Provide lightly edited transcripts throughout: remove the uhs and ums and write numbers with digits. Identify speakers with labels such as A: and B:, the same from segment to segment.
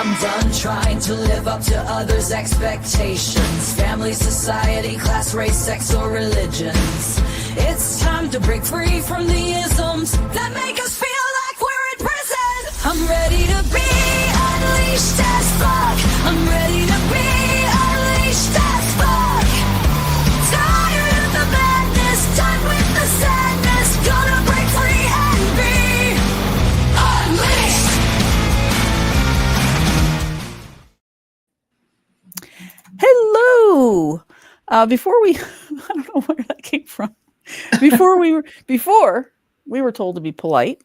A: I'm done trying to live up to others' expectations. Family, society, class, race, sex, or religions. It's time to break free from the isms that make us feel like we're in prison. I'm ready to be unleashed as fuck. I'm ready to be unleashed as fuck. Tired of the madness, done with the sadness. Gonna break free and be unleashed.
B: Hello. Before we, I don't know where that came from. Before we were told to be polite,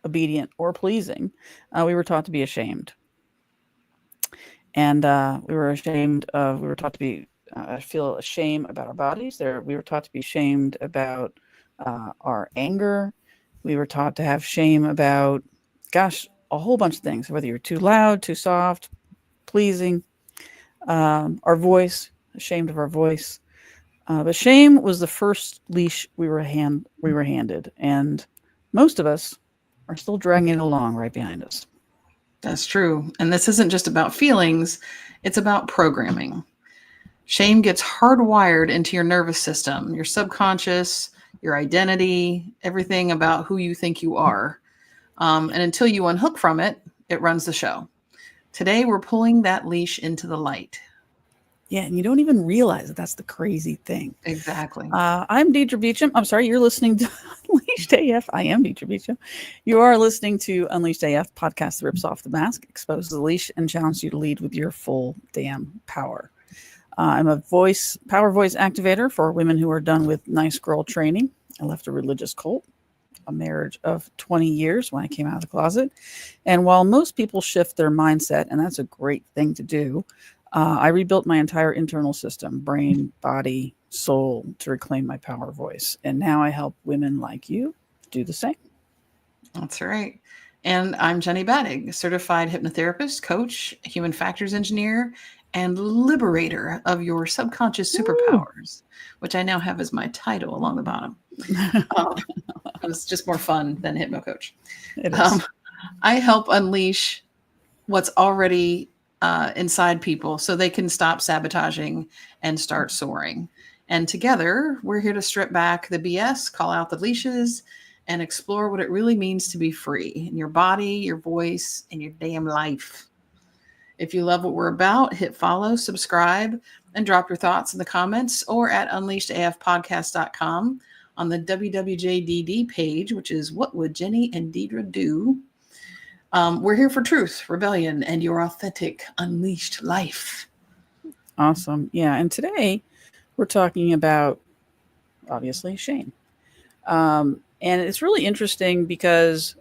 B: obedient, or pleasing, we were taught to be ashamed, and we were taught to be feel shame about our bodies. We were taught to be ashamed about our anger. We were taught to have shame about, gosh, a whole bunch of things. Whether you're too loud, too soft, pleasing, our voice, ashamed of our voice. But shame was the first leash we were handed, and most of us are still dragging it along right behind us.
C: That's true. And this isn't just about feelings, it's about programming. Shame gets hardwired into your nervous system, your subconscious, your identity, everything about who you think you are. And until you unhook from it, it runs the show. Today, we're pulling that leash into the light.
B: Yeah, and you don't even realize that that's the crazy thing.
C: Exactly.
B: I'm Deidre Beecham. I'm sorry, you're listening to Unleashed AF. I am Deidre Beecham. You are listening to Unleashed AF, podcast that rips off the mask, exposes the leash, and challenges you to lead with your full damn power. I'm a power voice activator for women who are done with nice girl training. I left a religious cult, a marriage of 20 years when I came out of the closet. And while most people shift their mindset, and that's a great thing to do, I rebuilt my entire internal system, brain, body, soul, to reclaim my power voice. And now I help women like you do the same.
C: That's right. And I'm Jenny Badig, certified hypnotherapist, coach, human factors engineer, and liberator of your subconscious superpowers, which I now have as my title along the bottom. It was just more fun than hypno coach. I help unleash what's already inside people so they can stop sabotaging and start soaring. And together, we're here to strip back the BS, call out the leashes, and explore what it really means to be free in your body, your voice, and your damn life. If you love what we're about, hit follow, subscribe, and drop your thoughts in the comments or at unleashedafpodcast.com on the WWJDD page, which is What Would Jenny and Deidre Do? We're here for truth, rebellion, and your authentic, unleashed life.
B: Awesome. Yeah. And today we're talking about, obviously, shame. And it's really interesting because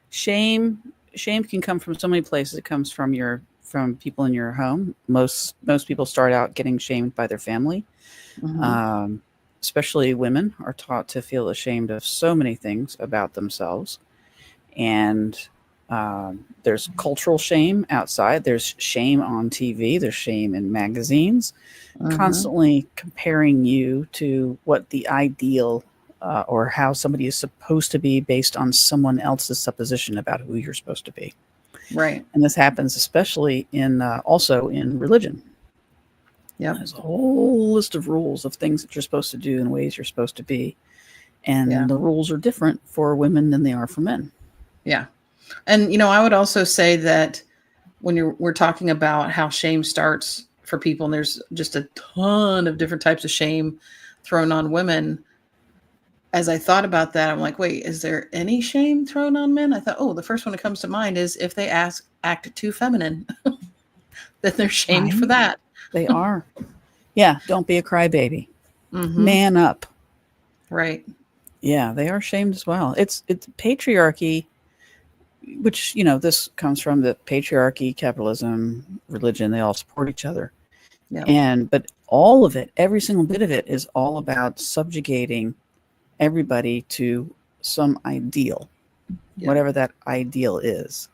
B: shame can come from so many places. It comes from people in your home. Most people start out getting shamed by their family. Mm-hmm. Especially women are taught to feel ashamed of so many things about themselves. And there's cultural shame outside. There's shame on TV. There's shame in magazines, constantly comparing you to what the ideal or how somebody is supposed to be based on someone else's supposition about who you're supposed to be.
C: Right.
B: And this happens especially also in religion.
C: Yeah.
B: There's a whole list of rules of things that you're supposed to do and ways you're supposed to be. And the rules are different for women than they are for men.
C: Yeah. And, I would also say that when we're talking about how shame starts for people, and there's just a ton of different types of shame thrown on women. As I thought about that, I'm like, wait, is there any shame thrown on men? I thought, the first one that comes to mind is if they act too feminine, that they're shamed for that.
B: They are. Yeah. Don't be a crybaby.
C: Mm-hmm.
B: Man up.
C: Right.
B: Yeah. They are shamed as well. It's patriarchy, which, this comes from the patriarchy, capitalism, religion. They all support each other. Yeah. But all of it, every single bit of it is all about subjugating everybody to some ideal, whatever that ideal is.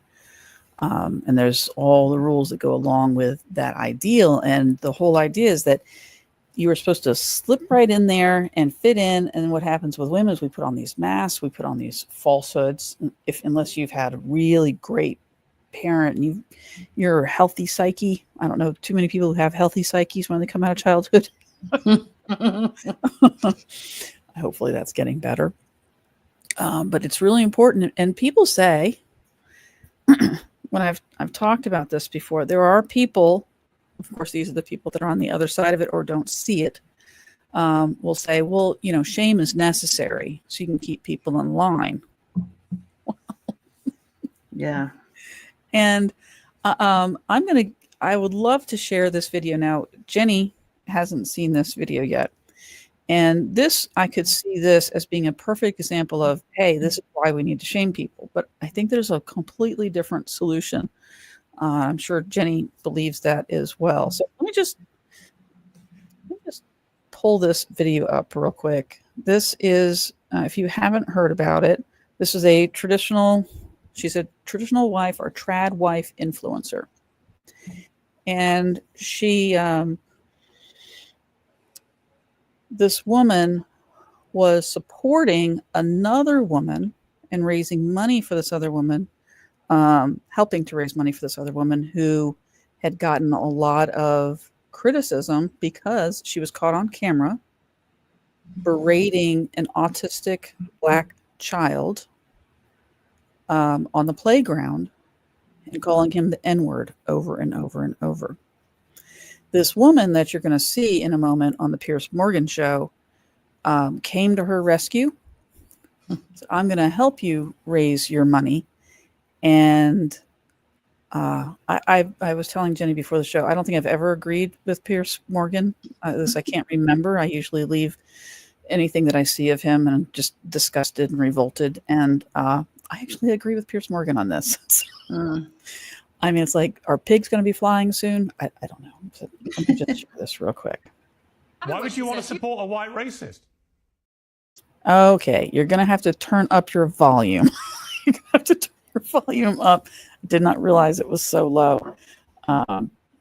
B: And there's all the rules that go along with that ideal. And the whole idea is that you are supposed to slip right in there and fit in. And what happens with women is we put on these masks, we put on these falsehoods. Unless you've had a really great parent and you're a healthy psyche. I don't know too many people who have healthy psyches when they come out of childhood. Hopefully that's getting better. But it's really important. And people say, when I've talked about this before, there are people, of course, these are the people that are on the other side of it or don't see it, will say, well, shame is necessary so you can keep people in line.
C: Yeah.
B: And I would love to share this video now. Jenny hasn't seen this video yet. And this, I could see this as being a perfect example of, hey, this is why we need to shame people. But I think there's a completely different solution. I'm sure Jenny believes that as well. So let me just pull this video up real quick. This is, if you haven't heard about it, this is she's a traditional wife or trad wife influencer. And she, this woman was supporting another woman and raising money for this other woman, helping to raise money for this other woman who had gotten a lot of criticism because she was caught on camera berating an autistic Black child on the playground and calling him the N-word over and over and over. This woman that you're going to see in a moment on the Piers Morgan show came to her rescue. So I'm going to help you raise your money. And I was telling Jenny before the show, I don't think I've ever agreed with Piers Morgan. This I can't remember. I usually leave anything that I see of him and I'm just disgusted and revolted. And I actually agree with Piers Morgan on this. I mean, it's like, are pigs going to be flying soon? I don't know. So let me just share this real quick.
D: Why would you want to support a white racist?
B: Okay, you're going to have to turn up your volume. You're going to have to turn your volume up. I did not realize it was so low.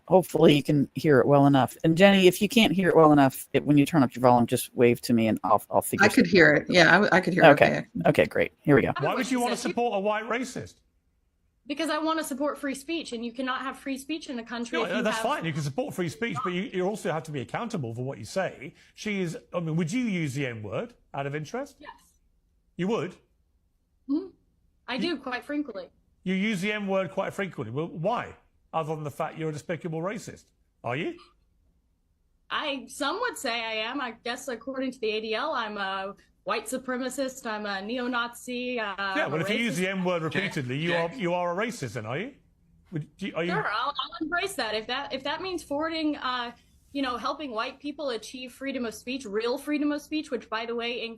B: Hopefully you can hear it well enough. And Jenny, if you can't hear it well enough, when you turn up your volume, just wave to me and I'll figure.
C: I could hear it. Yeah, I could hear it.
B: Okay. Okay, great. Here we go.
D: Why would you want to support a white racist?
E: Because I want to support free speech, and you cannot have free speech in the country.
D: Yeah, that's fine. You can support free speech, but you also have to be accountable for what you say. Would you use the N-word out of interest?
E: Yes.
D: You would?
E: I do, quite frankly.
D: You use the N-word quite frequently. Well, why? Other than the fact you're a despicable racist. Are you?
E: Some would say I am. I guess according to the ADL, I'm a white supremacist. I'm a neo-Nazi.
D: Yeah, well, if you use the N-word repeatedly, you are a racist, then, are you?
E: Sure, I'll embrace that. If that means forwarding, helping white people achieve freedom of speech, real freedom of speech, which, by the way,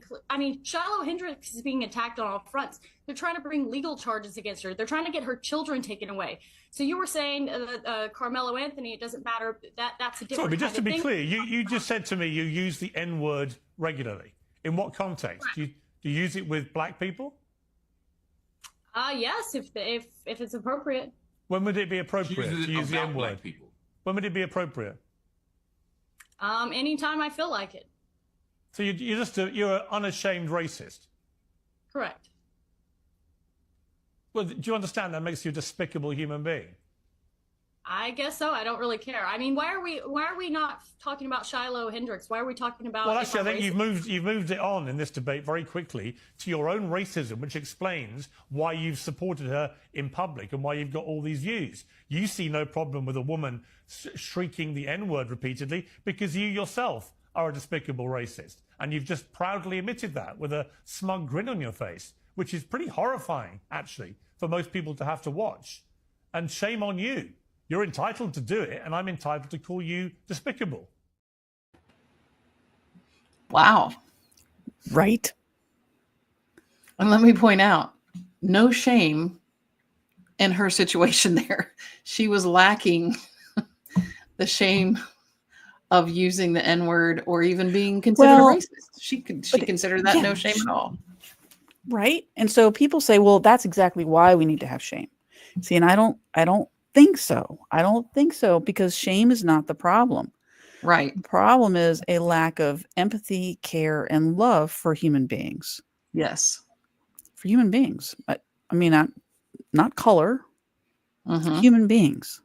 E: Shiloh Hendricks is being attacked on all fronts. They're trying to bring legal charges against her. They're trying to get her children taken away. So you were saying Carmelo Anthony, it doesn't matter. That's a different.
D: Sorry, but just to be
E: thing.
D: clear, you just said to me you use the N-word regularly. In what context? Do you use it with Black people?
E: Yes, if it's appropriate.
D: When would it be appropriate to use the N-word? When would it be appropriate?
E: Anytime I feel like it.
D: So you're an unashamed racist.
E: Correct.
D: Well, do you understand that makes you a despicable human being?
E: I guess so. I don't really care. I mean, why are we not talking about Shiloh Hendricks? Why are we talking about?
D: Well, actually, I think you've moved it on in this debate very quickly to your own racism, which explains why you've supported her in public and why you've got all these views. You see no problem with a woman shrieking the N-word repeatedly because you yourself are a despicable racist, and you've just proudly admitted that with a smug grin on your face, which is pretty horrifying, actually, for most people to have to watch. And shame on you. You're entitled to do it, and I'm entitled to call you despicable.
C: Wow.
B: Right.
C: And let me point out, no shame in her situation there. She was lacking the shame of using the N-word or even being considered a racist. She considered that no shame at all.
B: Right. And so people say, well, that's exactly why we need to have shame. See, and I don't think so. I don't think so, because shame is not the problem.
C: Right.
B: The problem is a lack of empathy, care, and love for human beings.
C: Yes.
B: For human beings. I mean, not color. human beings,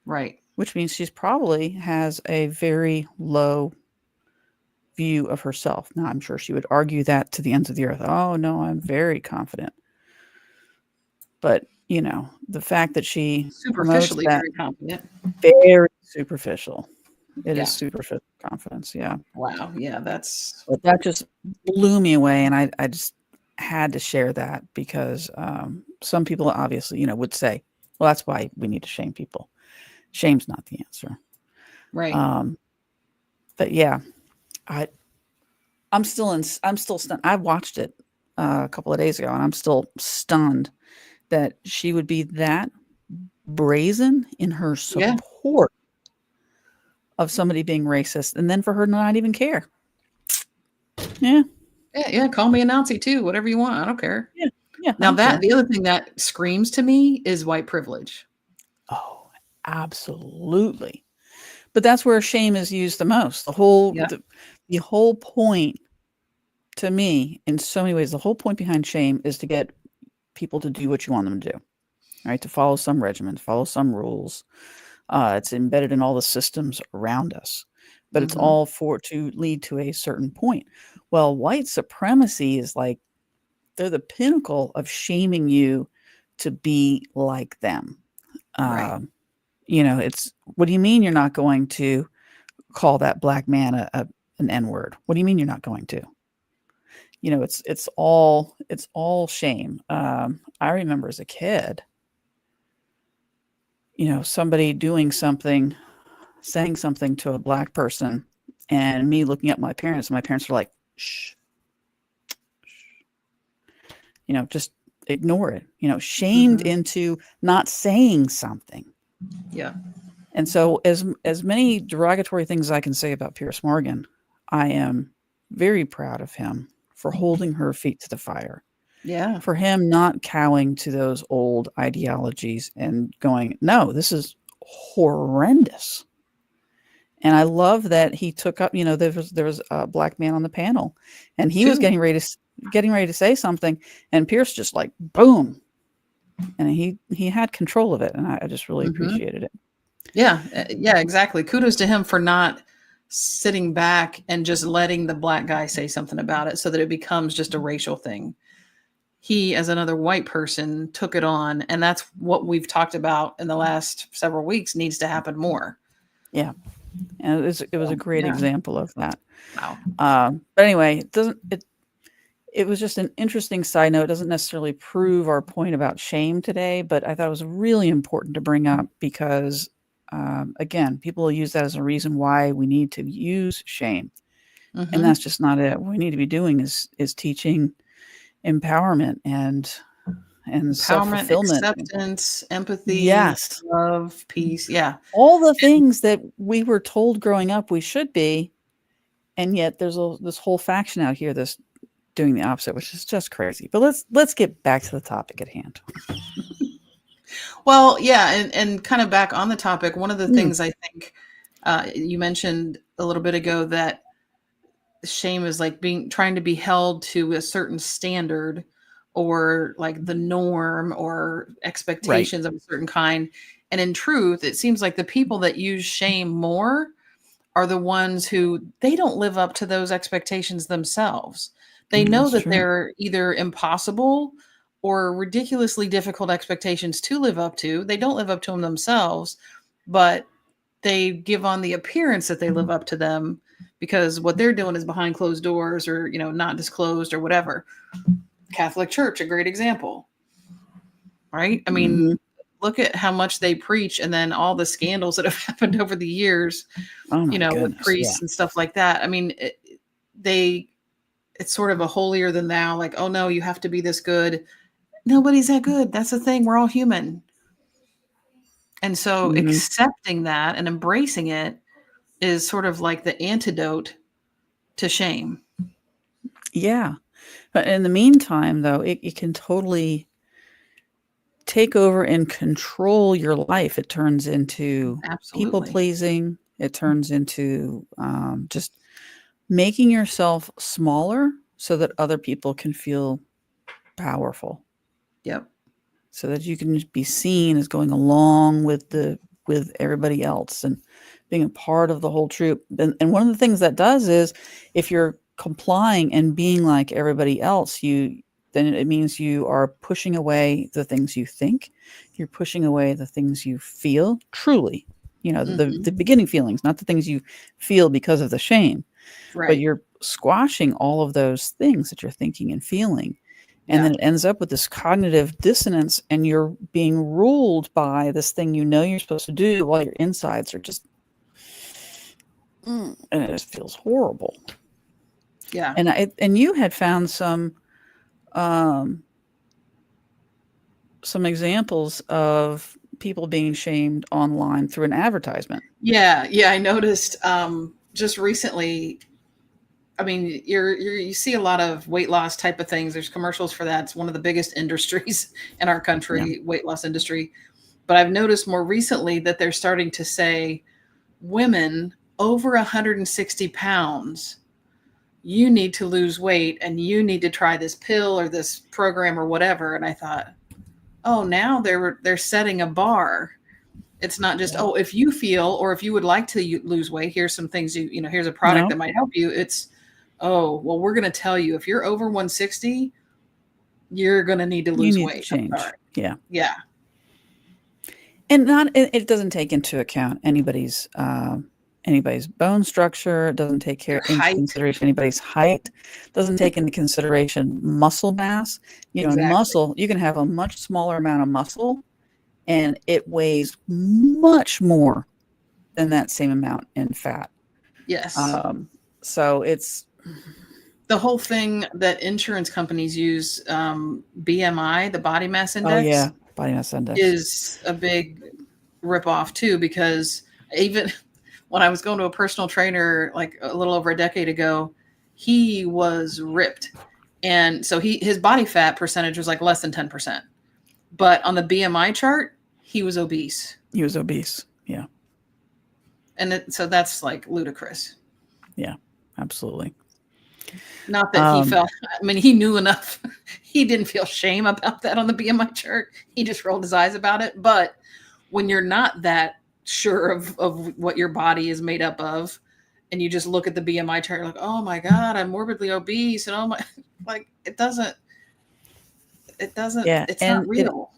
C: Right.
B: which means she's probably has a very low view of herself. Now, I'm sure she would argue that to the ends of the earth. Oh, no, I'm very confident. But, you know, the fact that she promotes
C: Superficially
B: that
C: very confident.
B: very superficial. It
C: Yeah.
B: is superficial confidence. Yeah.
C: Wow. Yeah, that's
B: But that just blew me away. And I just had to share that because some people obviously, you know, would say, well, that's why we need to shame people. Shame's not the answer.
C: right.
B: But yeah, I'm still stunned. I watched it a couple of days ago and I'm still stunned that she would be that brazen in her
C: Yeah.
B: support of somebody being racist and then for her to not even care. Yeah.
C: Yeah. Call me a Nazi too. Whatever you want. I don't care.
B: Yeah. Yeah. I
C: Now
B: don't care.
C: the other thing that screams to me is white privilege.
B: Oh, absolutely. But that's where shame is used the most. The whole point to me, in so many ways, the whole point behind shame is to get people to do what you want them to do, right? To follow some regimen, to follow some rules. It's embedded in all the systems around us, but it's all to lead to a certain point. Well, white supremacy is like they're the pinnacle of shaming you to be like them.
C: Right.
B: You know, it's what do you mean you're not going to call that black man an N-word? What do you mean you're not going to? You know, it's all shame. I remember as a kid, you know, somebody doing something, saying something to a black person, and me looking at my parents, and my parents were like, shh, you know, just ignore it, you know, shamed into not saying something.
C: Yeah.
B: And so as many derogatory things I can say about Pierce Morgan, I am very proud of him for holding her feet to the fire.
C: Yeah.
B: For him not cowing to those old ideologies and going, no, this is horrendous. And I love that he took up, you know, there was a black man on the panel and he was getting ready to say something and Pierce just like boom. And he had control of it. And I just really appreciated it.
C: Yeah. Yeah, exactly. Kudos to him for not sitting back and just letting the black guy say something about it so that it becomes just a racial thing. He, as another white person, took it on. And that's what we've talked about in the last several weeks needs to happen more.
B: Yeah. And it was a great example of that.
C: Wow.
B: But anyway, it was just an interesting side note. It doesn't necessarily prove our point about shame today, but I thought it was really important to bring up because, again, people will use that as a reason why we need to use shame. And that's just not it. What we need to be doing is teaching empowerment and self-fulfillment.
C: Acceptance, empathy,
B: Yes.
C: love, peace. Yeah.
B: All the things that we were told growing up we should be. And yet there's this whole faction out here that's doing the opposite, which is just crazy. But let's get back to the topic at hand.
C: Well, yeah, and kind of back on the topic, one of the things I think you mentioned a little bit ago that shame is like trying to be held to a certain standard or like the norm or expectations of a certain kind. And in truth, it seems like the people that use shame more are the ones who they don't live up to those expectations themselves. They know
B: That's
C: that
B: true.
C: they're either impossible or ridiculously difficult expectations to live up to. They don't live up to them themselves, but they give on the appearance that they live up to them because what they're doing is behind closed doors or, you know, not disclosed or whatever. Catholic Church, a great example, right? I mean, look at how much they preach and then all the scandals that have happened over the years,
B: Oh my
C: you know, with
B: goodness,
C: priests and stuff like that. I mean, it's sort of a holier than thou, like, oh no, you have to be this good. Nobody's that good. That's the thing. We're all human. And so accepting that and embracing it is sort of like the antidote to shame.
B: Yeah. But in the meantime, though, it can totally take over and control your life. It turns into people
C: Absolutely.
B: pleasing. It turns into just making yourself smaller so that other people can feel powerful.
C: Yep.
B: so that you can be seen as going along with everybody else and being a part of the whole troop. And one of the things that does is, if you're complying and being like everybody else, then it means you are pushing away the things you think. You're pushing away the things you feel truly, the beginning feelings, not the things you feel because of the shame, but
C: Right.
B: you're squashing all of those things that you're thinking and feeling. And then it ends up with this cognitive dissonance, and you're being ruled by this thing you're supposed to do, while your insides are just, and it just feels horrible.
C: Yeah.
B: And you had found some examples of people being shamed online through an advertisement.
C: Yeah. I noticed just recently. I mean, you see a lot of weight loss type of things. There's commercials for that. It's one of the biggest industries in our country, weight loss industry. But I've noticed more recently that they're starting to say, women over 160 pounds, you need to lose weight and you need to try this pill or this program or whatever. And I thought, oh, now they're setting a bar. It's not just, oh, if you feel, or if you would like to lose weight, here's some things here's a product that might help you. It's, oh, well, we're going to tell you, if you're over 160, you're going to need to lose weight.
B: To change. Yeah.
C: Yeah.
B: And it doesn't take into account anybody's bone structure. It doesn't take into consideration anybody's height. Doesn't take into consideration muscle mass. In muscle, you can have a much smaller amount of muscle, and it weighs much more than that same amount in fat.
C: Yes.
B: So it's
C: the whole thing that insurance companies use, BMI, the body mass index.
B: Oh yeah, body mass index
C: is a big ripoff too, because even when I was going to a personal trainer like a little over a decade ago, he was ripped, and so his body fat percentage was like less than 10%, but on the BMI chart, he was obese.
B: Yeah,
C: and so that's like ludicrous.
B: Yeah, absolutely.
C: Not that he felt, I mean, he knew enough. He didn't feel shame about that on the BMI chart. He just rolled his eyes about it. But when you're not that sure of what your body is made up of, and you just look at the BMI chart, you're like, oh my God, I'm morbidly obese. And oh my, like, it doesn't, it's not real.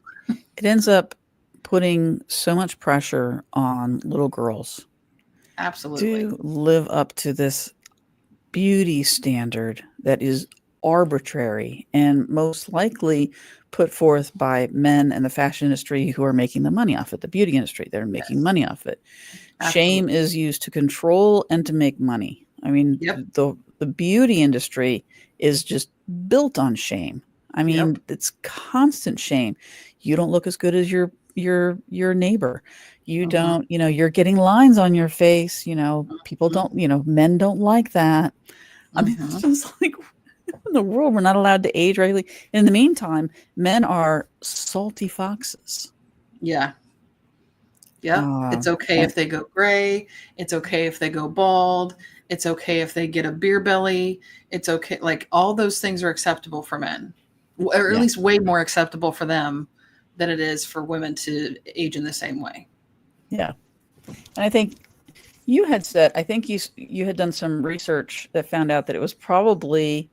B: It ends up putting so much pressure on little girls.
C: Absolutely.
B: To live up to this beauty standard that is arbitrary and most likely put forth by men in the fashion industry who are making the money off it, the beauty industry. They're making money off it. Absolutely. Shame is used to control and to make money. I mean, the beauty industry is just built on shame. I mean, it's constant shame. You don't look as good as your neighbor. You don't, you're getting lines on your face, people don't, men don't like that. I mean, it's just like, in the world, we're not allowed to age rightly. In the meantime, men are salty foxes.
C: Yeah. It's okay if they go gray. It's okay if they go bald. It's okay if they get a beer belly. It's okay. Like, all those things are acceptable for men, or at least way more acceptable for them than it is for women to age in the same way.
B: Yeah. And I think you had said, you had done some research that found out that it was probably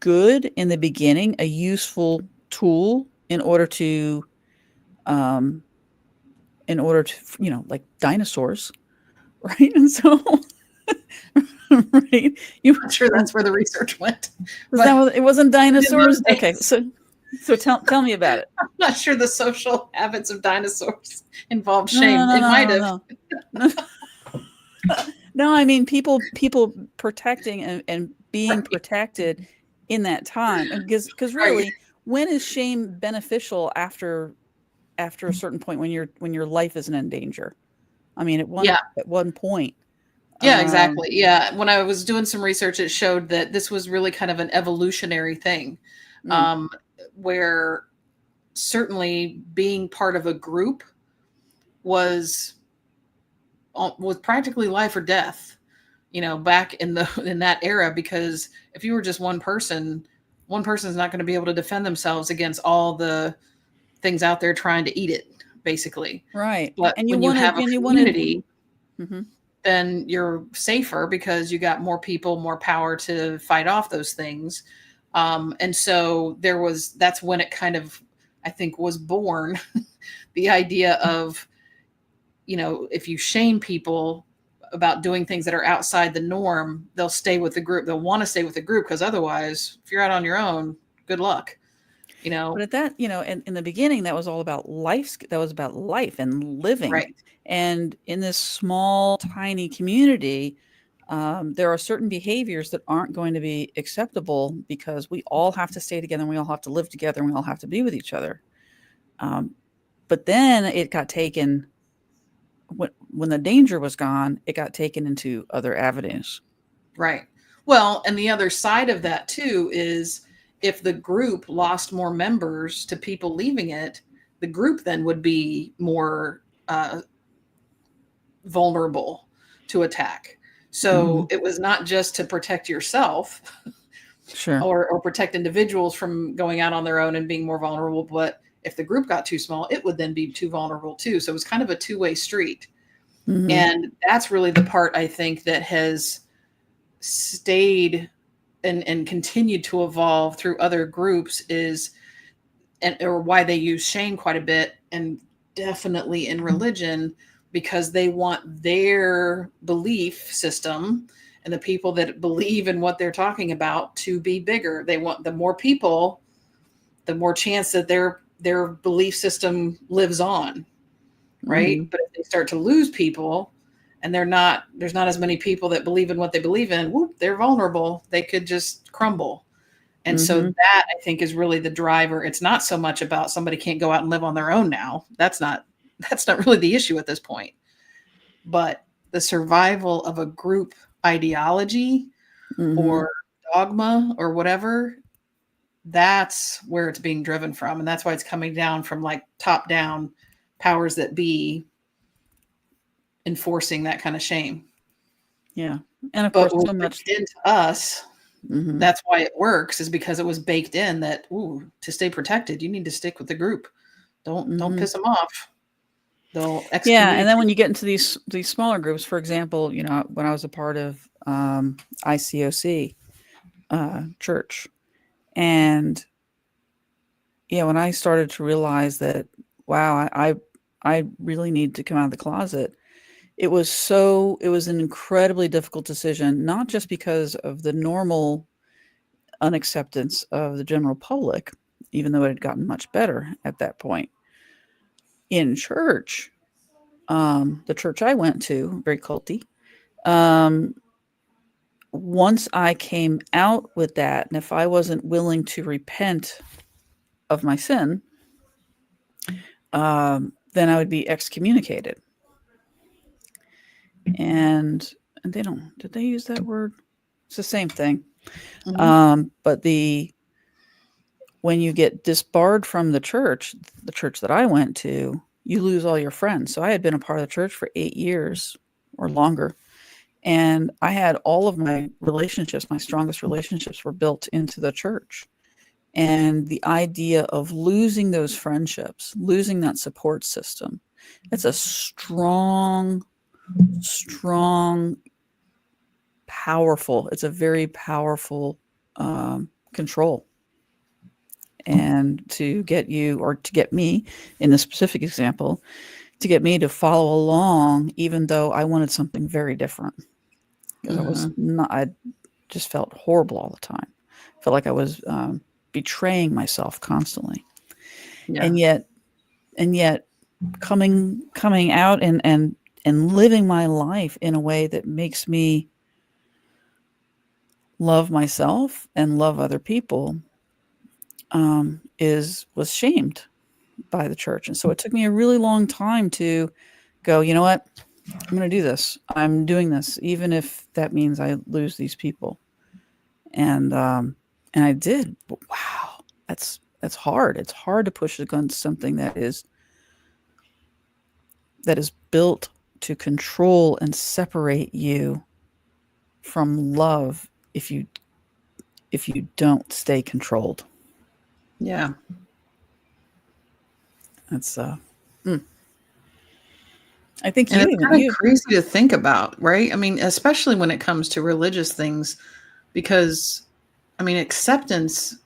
B: good in the beginning, a useful tool in order to like dinosaurs, right? And so right,
C: I'm sure that's where the research went.
B: It wasn't dinosaurs? Okay, so tell me about it.
C: I'm not sure the social habits of dinosaurs involved shame. It might have.
B: No, I mean people protecting and being protected in that time, because really, when is shame beneficial after a certain point, when your life isn't in danger? I mean, at one point.
C: Yeah, exactly. Yeah, when I was doing some research, it showed that this was really kind of an evolutionary thing, where certainly being part of a group was practically life or death, back in that era, because if you were just one person, one person is not going to be able to defend themselves against all the things out there trying to eat it, basically.
B: Right.
C: But
B: And
C: when you have a community, then you're safer because you got more people, more power to fight off those things. And so that's when it kind of, I think, was born, the idea of, if you shame people about doing things that are outside the norm, they'll stay with the group. They'll want to stay with the group because otherwise, if you're out on your own, good luck.
B: But at that, in the beginning, that was all about life. That was about life and living.
C: Right.
B: And in this small, tiny community, there are certain behaviors that aren't going to be acceptable because we all have to stay together and we all have to live together and we all have to be with each other. But then it got taken, when the danger was gone, it got taken into other avenues.
C: Right. Well, and the other side of that too is if the group lost more members to people leaving it, the group then would be more vulnerable to attack. So it was not just to protect yourself
B: Sure.
C: or protect individuals from going out on their own and being more vulnerable, but if the group got too small, it would then be too vulnerable too. So it was kind of a two-way street. And that's really the part I think that has stayed and continued to evolve through other groups or why they use shame quite a bit, and definitely in religion, because they want their belief system and the people that believe in what they're talking about to be bigger. They want the more people, the more chance that their belief system lives on. Right. But if they start to lose people and there's not as many people that believe in what they believe in, whoop, they're vulnerable. They could just crumble. And so that, I think, is really the driver. It's not so much about somebody can't go out and live on their own now. That's not really the issue at this point. But the survival of a group ideology or dogma or whatever, that's where it's being driven from. And that's why it's coming down from like top down powers that be enforcing that kind of shame.
B: Yeah. And of
C: But
B: course, so much
C: into us, that's why it works, is because it was baked in that, to stay protected, you need to stick with the group. Don't piss them off. They'll excommunicate.
B: Yeah. And then when you get into these smaller groups, for example, when I was a part of ICOC church, and when I started to realize that, wow, I really need to come out of the closet. It was an incredibly difficult decision, not just because of the normal unacceptance of the general public, even though it had gotten much better at that point. In church, the church I went to, very culty, once I came out with that, and if I wasn't willing to repent of my sin, then I would be excommunicated. And did they use that word? It's the same thing. But when you get disbarred from the church that I went to, you lose all your friends. So I had been a part of the church for 8 years or longer. And I had all of my relationships, my strongest relationships were built into the church. And the idea of losing those friendships, losing that support system, it's a strong, powerful, it's a very powerful control. And to get you, or to get me in this specific example, to get me to follow along, even though I wanted something very different. Because I just felt horrible all the time. I felt like I was betraying myself constantly. Yeah. And yet coming out and living my life in a way that makes me love myself and love other people was shamed by the church. And so it took me a really long time to go, you know what? I'm going to do this. I'm doing this, even if that means I lose these people. And I did. But wow, that's hard. It's hard to push against something that is built to control and separate you from love if you if you don't stay controlled.
C: Yeah.
B: That's I think
C: And it's
B: you
C: kind of crazy to think about, right? I mean, especially when it comes to religious things, because I mean, acceptance,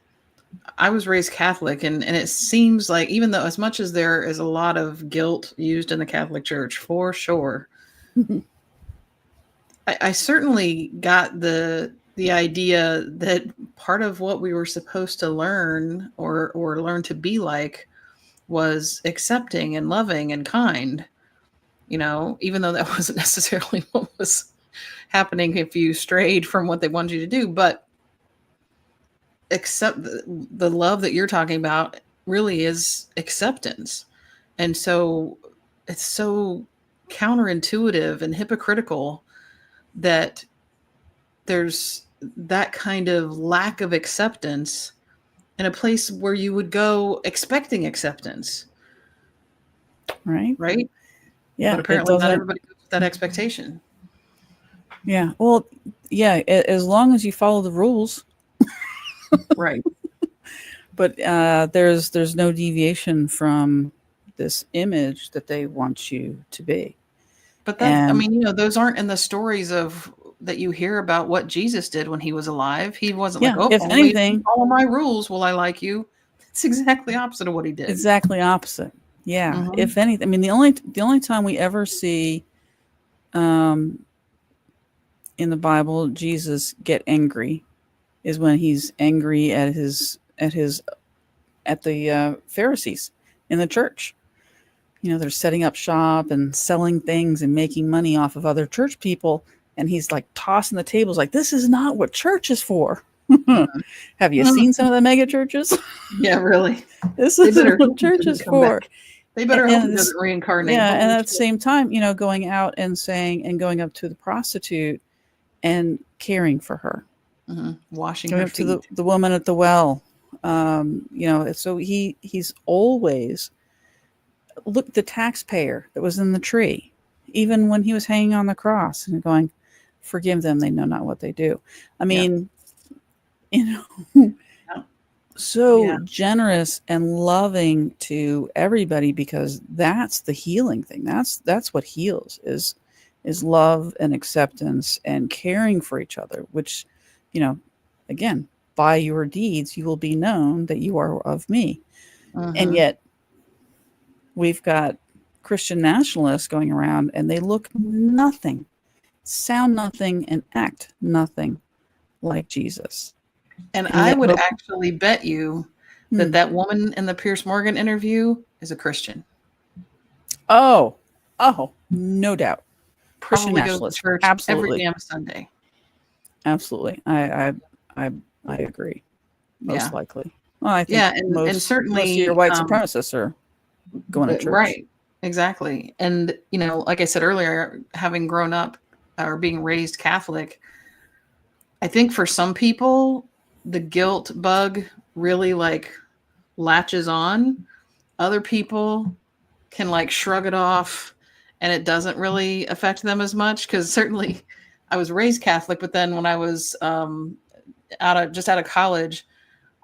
C: I was raised Catholic, and it seems like, even though as much as there is a lot of guilt used in the Catholic Church, for sure, I certainly got the idea that part of what we were supposed to learn or learn to be like was accepting and loving and kind, you know, even though that wasn't necessarily what was happening if you strayed from what they wanted you to do. But accept the love that you're talking about really is acceptance. And so it's so counterintuitive and hypocritical that there's that kind of lack of acceptance in a place where you would go expecting acceptance.
B: right.
C: Yeah. But
B: It
C: apparently not
B: doesn't.
C: everybody goes with that expectation.
B: Yeah. Well, yeah. As long as you follow the rules.
C: Right.
B: But there's no deviation from this image that they want you to be.
C: But that, I mean, you know, those aren't in the stories of that you hear about what Jesus did when he was alive. He wasn't like, oh,
B: if
C: only
B: anything,
C: if you follow my rules will I like you. It's exactly opposite of what he did.
B: Exactly opposite. Yeah.
C: Mhm.
B: If anything, I mean, the only time we ever see in the Bible Jesus get angry is when he's angry at the Pharisees in the church. You know, they're setting up shop and selling things and making money off of other church people. And he's like tossing the tables like, this is not what church is for. Have you seen some of the mega churches?
C: Yeah, really.
B: This is what church is for.
C: They better hope he doesn't reincarnate.
B: Yeah, and at the same time, you know, going out and saying and going up to the prostitute and caring for her.
C: Washing
B: going
C: her
B: up
C: feet.
B: to the woman at the well. You know, so he's always look the taxpayer that was in the tree, even when he was hanging on the cross and going, forgive them, they know not what they do. I mean, you know, so generous and loving to everybody, because that's the healing thing. That's what heals is love and acceptance and caring for each other, which, you know, again, by your deeds, you will be known that you are of me. And yet we've got Christian nationalists going around and they look nothing, sound nothing, and act nothing like Jesus.
C: And I would actually bet you that woman in the Piers Morgan interview is a Christian.
B: Oh, no doubt. Christian
C: Probably goes to
B: nationalist.
C: church
B: Absolutely.
C: every damn Sunday.
B: Absolutely. I agree. Most likely. Well, I think
C: and certainly
B: most of your white supremacists are going to church.
C: Right. Exactly. And, you know, like I said earlier, having grown up or being raised Catholic, I think for some people, the guilt bug really like latches on. Other people can like shrug it off and it doesn't really affect them as much. Because certainly I was raised Catholic, but then when I was out of college,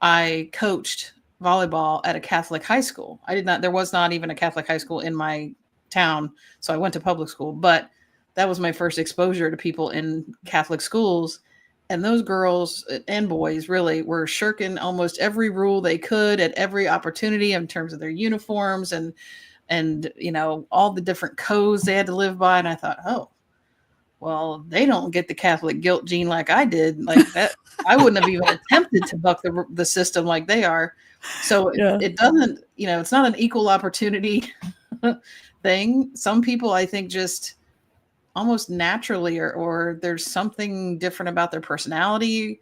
C: I coached volleyball at a Catholic high school. There was not even a Catholic high school in my town. So I went to public school, but that was my first exposure to people in Catholic schools. And those girls and boys really were shirking almost every rule they could at every opportunity in terms of their uniforms and, you know, all the different codes they had to live by. And I thought, oh, well, they don't get the Catholic guilt gene like I did. Like that, I wouldn't have even attempted to buck the system like they are. So it doesn't, you know, it's not an equal opportunity thing. Some people, I think, just almost naturally or there's something different about their personality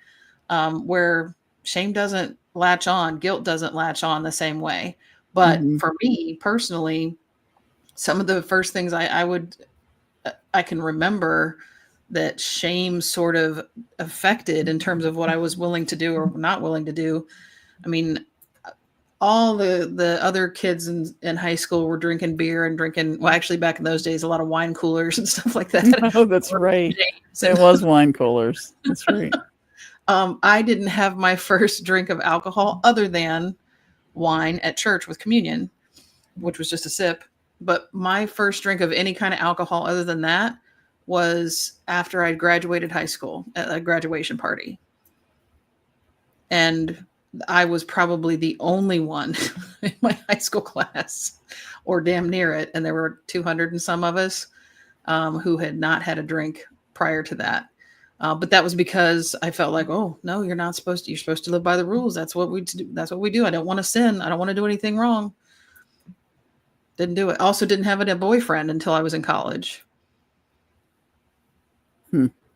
C: where shame doesn't latch on, guilt doesn't latch on the same way. But for me personally, some of the first things I can remember that shame sort of affected in terms of what I was willing to do or not willing to do. I mean, all the other kids in high school were drinking beer and drinking, well, actually back in those days, a lot of wine coolers and stuff like that.
B: Oh, that's right. It was wine coolers. That's right.
C: I didn't have my first drink of alcohol other than wine at church with communion, which was just a sip. But my first drink of any kind of alcohol other than that was after I'd graduated high school at a graduation party. And I was probably the only one in my high school class, or damn near it. And there were 200 and some of us who had not had a drink prior to that. But that was because I felt like, oh no, you're not supposed to. You're supposed to live by the rules. That's what we do. That's what we do. I don't want to sin. I don't want to do anything wrong. Didn't do it. Also, didn't have a boyfriend until I was in college.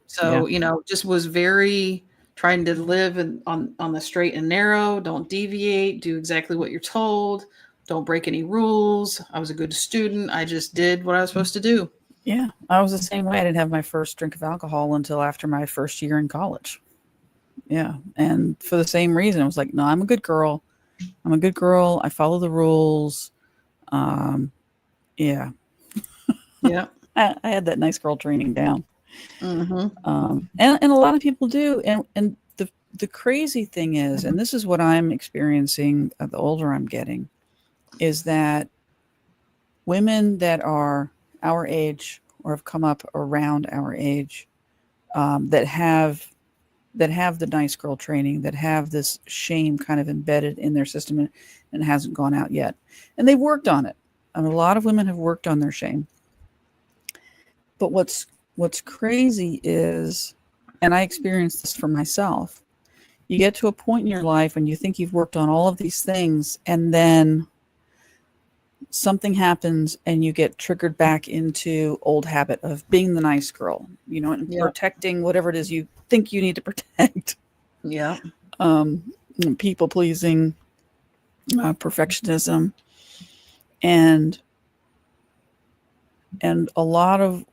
C: So just was very trying to live on the straight and narrow. Don't deviate. Do exactly what you're told. Don't break any rules. I was a good student. I just did what I was supposed to do.
B: Yeah, I was the same way. I didn't have my first drink of alcohol until after my first year in college. Yeah, and for the same reason, I was like, no, I'm a good girl. I'm a good girl. I follow the rules. Yeah.
C: Yeah.
B: I had that nice girl training down.
C: Mm-hmm.
B: And a lot of people do. And the crazy thing is, and this is what I'm experiencing the older I'm getting, is that women that are our age or have come up around our age, that have the nice girl training, that have this shame kind of embedded in their system and hasn't gone out yet. And they've worked on it. And a lot of women have worked on their shame. But what's crazy is, and I experienced this for myself, you get to a point in your life when you think you've worked on all of these things, and then something happens and you get triggered back into old habit of being the nice girl, and protecting whatever it is you think you need to protect.
C: Yeah.
B: People pleasing, perfectionism, and a lot of,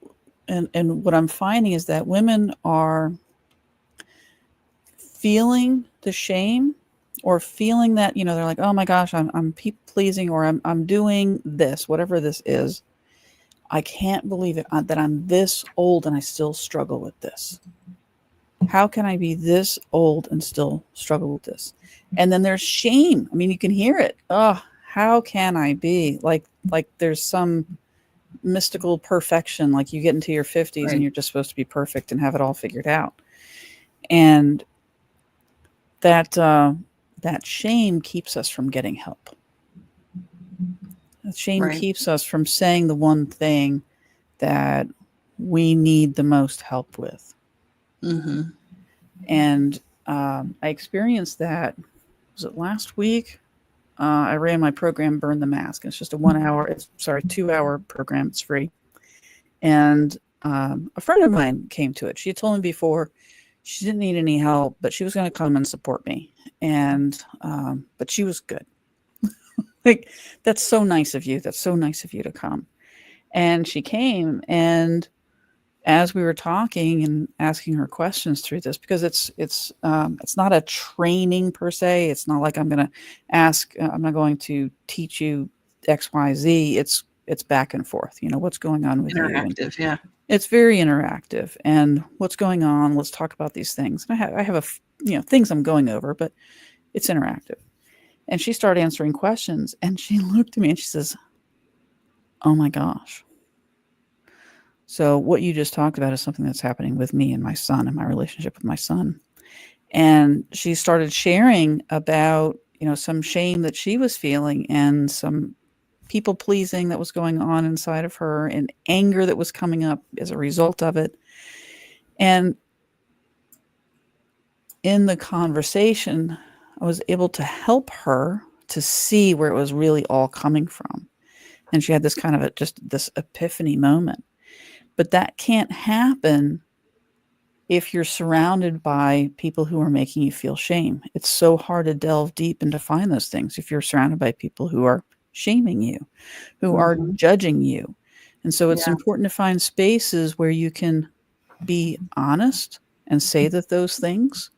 B: and what I'm finding is that women are feeling the shame, or feeling that, they're like, oh my gosh, I'm people pleasing, or I'm doing this, whatever this is. I can't believe it that I'm this old and I still struggle with this. How can I be this old and still struggle with this? And then there's shame. I mean, you can hear it. Oh, how can I be like there's some mystical perfection, like you get into your 50s
C: right,
B: and you're just supposed to be perfect and have it all figured out. And that shame keeps us from getting help. That shame
C: right,
B: keeps us from saying the one thing that we need the most help with.
C: Mm-hmm.
B: And I experienced that, was it last week? I ran my program, Burn the Mask. It's just a 2-hour program. It's free. And a friend of mine came to it. She had told me before she didn't need any help, but she was going to come and support me. And but she was good. Like, that's so nice of you. That's so nice of you to come. And she came, and as we were talking and asking her questions through this, because it's not a training per se. It's not like I'm going to teach you X, Y, Z. It's back and forth. What's going on with
C: interactive,
B: you?
C: yeah.
B: It's very interactive. And what's going on? Let's talk about these things. And I have things I'm going over, but it's interactive. And she started answering questions, and she looked at me and she says, "Oh my gosh. So what you just talked about is something that's happening with me and my son and my relationship with my son." And she started sharing about, some shame that she was feeling, and some people pleasing that was going on inside of her, and anger that was coming up as a result of it. And in the conversation, I was able to help her to see where it was really all coming from. And she had this kind of this epiphany moment. But that can't happen if you're surrounded by people who are making you feel shame. It's so hard to delve deep and to find those things if you're surrounded by people who are shaming you, who are judging you. And so it's important to find spaces where you can be honest and say those things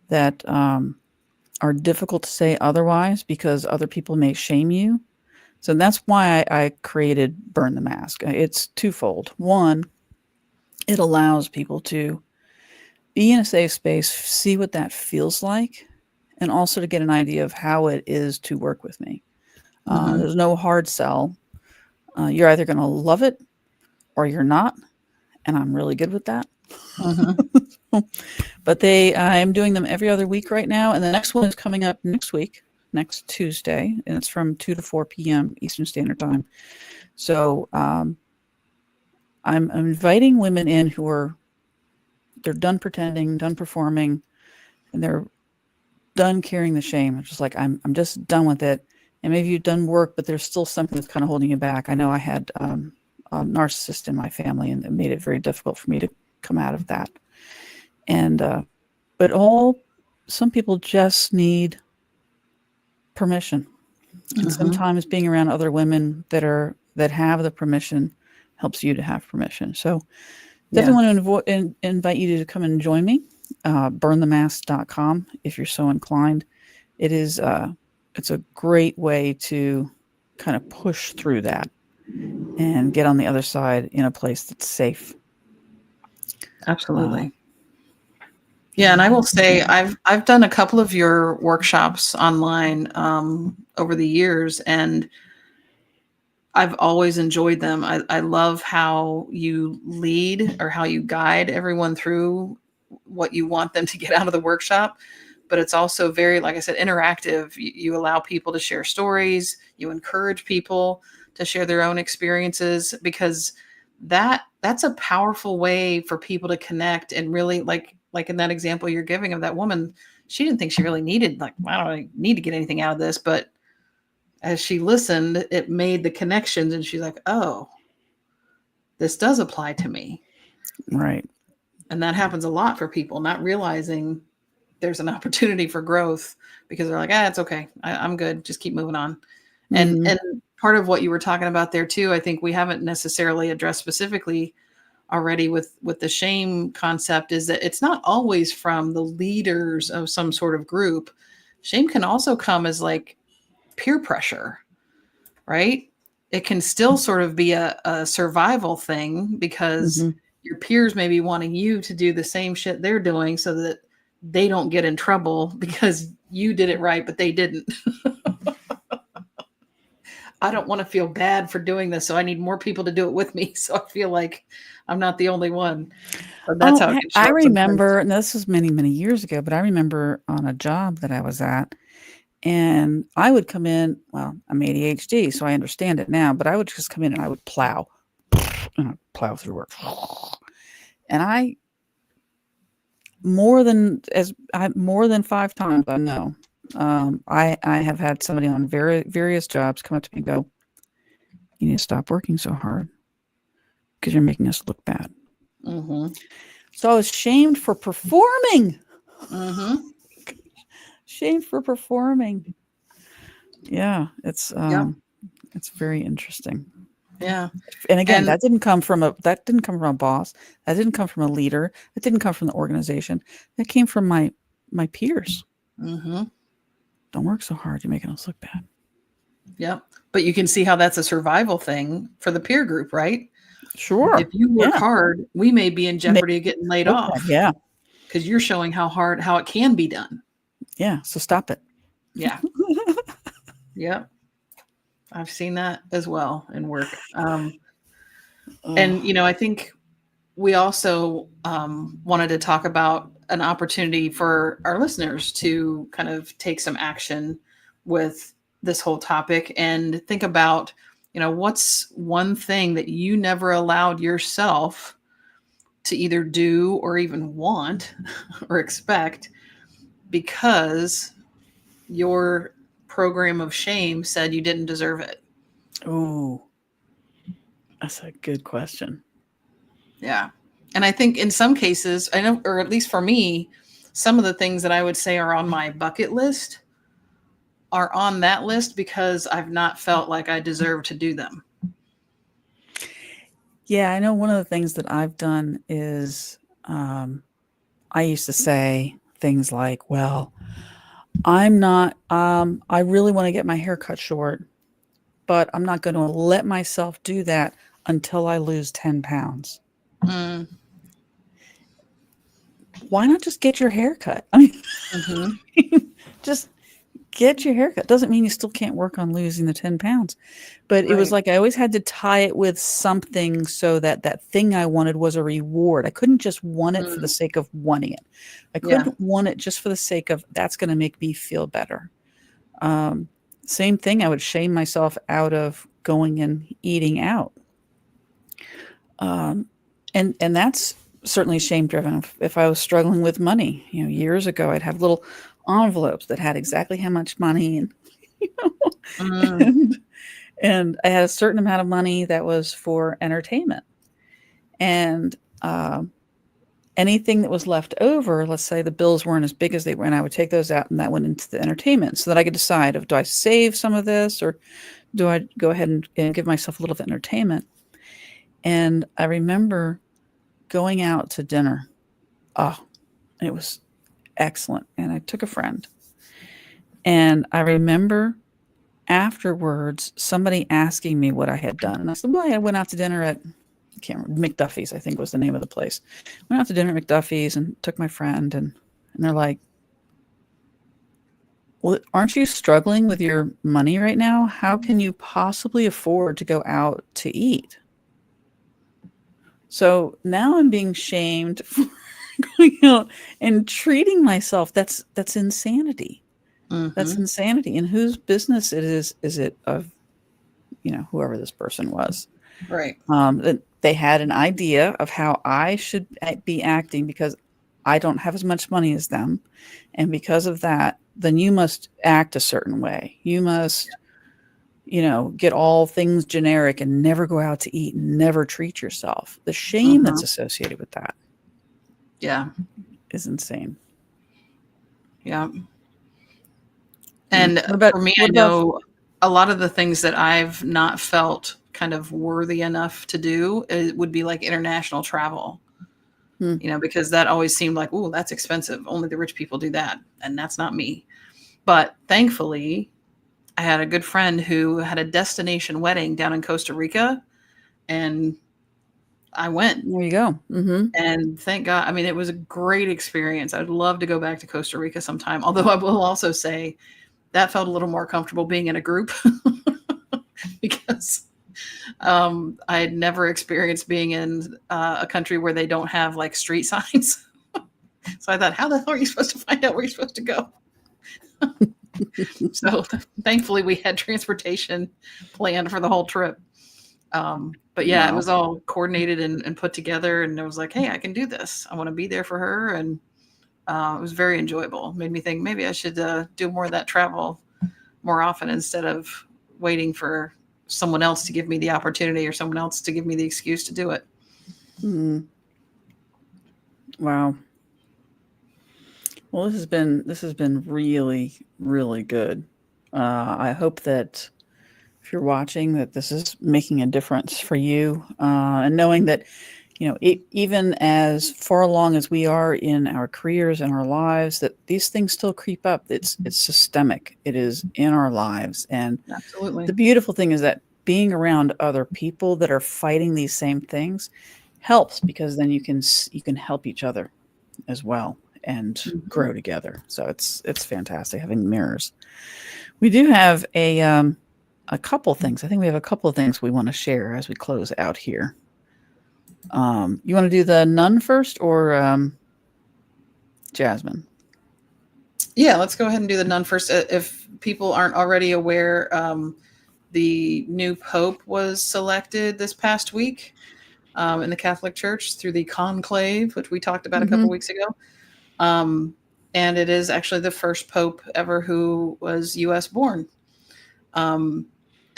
B: that are difficult to say otherwise, because other people may shame you. So that's why I created Burn the Mask. It's twofold. One, it allows people to be in a safe space, see what that feels like, and also to get an idea of how it is to work with me. There's no hard sell. You're either going to love it or you're not, and I'm really good with that. But I'm doing them every other week right now, and the next one is coming up next week, next Tuesday, and it's from 2 to 4 p.m. Eastern Standard Time. So I'm inviting women in they're done pretending, done performing, and they're done carrying the shame. It's just like I'm just done with it. And maybe you've done work, but there's still something that's kind of holding you back. I know I had a narcissist in my family, and it made it very difficult for me to come out of that. And but some people just need permission. And sometimes being around other women that have the permission helps you to have permission. So definitely want to invite you to come and join me. Burnthemask.com if you're so inclined. It's a great way to kind of push through that and get on the other side in a place that's safe.
C: Absolutely. Yeah, and I will say I've done a couple of your workshops online over the years, and I've always enjoyed them. I love how you lead or how you guide everyone through what you want them to get out of the workshop. But it's also very, like I said, interactive. You allow people to share stories. You encourage people to share their own experiences, because that's a powerful way for people to connect and really, like in that example you're giving of that woman, she didn't think she really needed, like, I don't need to get anything out of this. But as she listened, it made the connections, and she's like, oh, this does apply to me.
B: Right.
C: And that happens a lot for people, not realizing there's an opportunity for growth, because they're like, it's okay. I'm good. Just keep moving on. And part of what you were talking about there too, I think we haven't necessarily addressed specifically already with the shame concept, is that it's not always from the leaders of some sort of group. Shame can also come as like peer pressure, right? It can still sort of be a survival thing, because your peers may be wanting you to do the same shit they're doing so that they don't get in trouble because you did it right, but they didn't. I don't want to feel bad for doing this, so I need more people to do it with me, so I feel like I'm not the only one. But that's how it can show
B: I
C: up
B: remember, and this was many, many years ago, but I remember on a job that I was at, and I would come in, well, I'm ADHD, so I understand it now, but I would just come in and I would plow through work. And more than 5 times, I know, I have had somebody on various jobs come up to me and go, you need to stop working so hard because you're making us look bad. So I was shamed for performing. Shamed for performing. Yeah, it's very interesting.
C: Yeah.
B: And again, that didn't come from a boss. That didn't come from a leader. That didn't come from the organization. That came from my peers. Don't work so hard. You're making us look bad.
C: Yep. But you can see how that's a survival thing for the peer group, right?
B: Sure.
C: If you work hard, we may be in jeopardy of getting laid off.
B: Yeah.
C: Because you're showing how it can be done.
B: Yeah. So stop it.
C: Yeah. Yep. I've seen that as well in work. And, I think we also wanted to talk about an opportunity for our listeners to kind of take some action with this whole topic and think about, what's one thing that you never allowed yourself to either do or even want or expect because your program of shame said you didn't deserve it.
B: Oh, that's a good question.
C: Yeah. And I think in some cases, I know, or at least for me, some of the things that I would say are on my bucket list are on that list because I've not felt like I deserve to do them.
B: Yeah, I know one of the things that I've done is I used to say things like, well, I'm not, I really want to get my hair cut short, but I'm not going to let myself do that until I lose 10 pounds. why not just get your hair cut? I mean,
C: Mm-hmm.
B: just get your hair cut. Doesn't mean you still can't work on losing the 10 pounds. But it was
C: Right.
B: like I always had to tie it with something so that that thing I wanted was a reward. I couldn't just want it for the
C: Mm,
B: sake of wanting it. I
C: yeah.
B: couldn't want it just for the sake of that's going to make me feel better. Um, Same thing, I would shame myself out of going and eating out. Um, and that's certainly shame driven. If I was struggling with money, years ago, I'd have little envelopes that had exactly how much money and you know,
C: Mm,
B: and and I had a certain amount of money that was for entertainment. And anything that was left over, let's say the bills weren't as big as they were, and I would take those out and that went into the entertainment so that I could decide of do I save some of this or do I go ahead and give myself a little of entertainment. And I remember going out to dinner. Oh, it was excellent. And I took a friend. And I remember afterwards somebody asking me what I had done. And I said, well, I went out to dinner at, I can't remember, McDuffie's, I think was the name of the place. Went out to dinner at McDuffie's and took my friend. And they're like, well, aren't you struggling with your money right now? How can you possibly afford to go out to eat? So now I'm being shamed for going out and treating myself. That's insanity. That's
C: mm-hmm.
B: insanity. And whose business it is it of, whoever this person was.
C: Right.
B: That they had an idea of how I should be acting because I don't have as much money as them. And because of that, then you must act a certain way. You must, get all things generic and never go out to eat and never treat yourself. The shame
C: Mm-hmm.
B: that's associated with that
C: Yeah.
B: is insane.
C: Yeah. And for me, I
B: what about
C: know a lot of the things that I've not felt kind of worthy enough to do, it would be like international travel,
B: hmm,
C: because that always seemed like, oh, that's expensive. Only the rich people do that. And that's not me. But thankfully, I had a good friend who had a destination wedding down in Costa Rica, and I went.
B: there you go. Mm-hmm.
C: And thank God, I mean, it was a great experience. I'd love to go back to Costa Rica sometime. Although I will also say that felt a little more comfortable being in a group because I had never experienced being in a country where they don't have like street signs. So I thought, how the hell are you supposed to find out where you're supposed to go? So thankfully we had transportation planned for the whole trip. But yeah, it
B: Wow.
C: was all coordinated and put together. And I was like, hey, I can do this. I want to be there for her. And it was very enjoyable. Made me think maybe I should do more of that travel more often instead of waiting for someone else to give me the opportunity or someone else to give me the excuse to do it.
B: Mm. Wow. Well, this has been really, really good. I hope that if you're watching, that this is making a difference for you, and knowing that, even as far along as we are in our careers and our lives, that these things still creep up. It's systemic. It is in our lives, and
C: Absolutely.
B: the beautiful thing is that being around other people that are fighting these same things helps because then you can help each other as well and grow together. So it's fantastic having mirrors. We do have a couple things. I think we have a couple of things we want to share as we close out here. You want to do the nun first or Jasmine?
C: Yeah, let's go ahead and do the nun first. If people aren't already aware, the new pope was selected this past week in the Catholic Church through the conclave, which we talked about a couple weeks ago. And it is actually the first pope ever who was U.S. born.